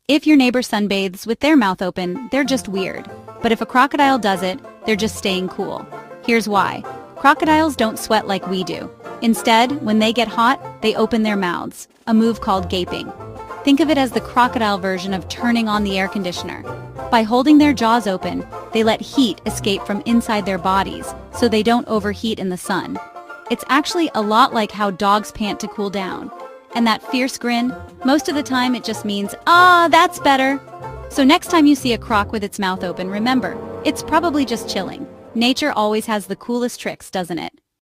If your neighbor sunbathes with their mouth open, they're just weird. But if a crocodile does it, they're just staying cool. Here's why. Crocodiles don't sweat like we do. Instead, when they get hot, they open their mouths, a move called gaping. Think of it as the crocodile version of turning on the air conditioner. By holding their jaws open, they let heat escape from inside their bodies, so they don't overheat in the sun. It's actually a lot like how dogs pant to cool down. And that fierce grin, most of the time it just means, "Ah, that's better." So next time you see a croc with its mouth open, remember, it's probably just chilling. Nature always has the coolest tricks, doesn't it?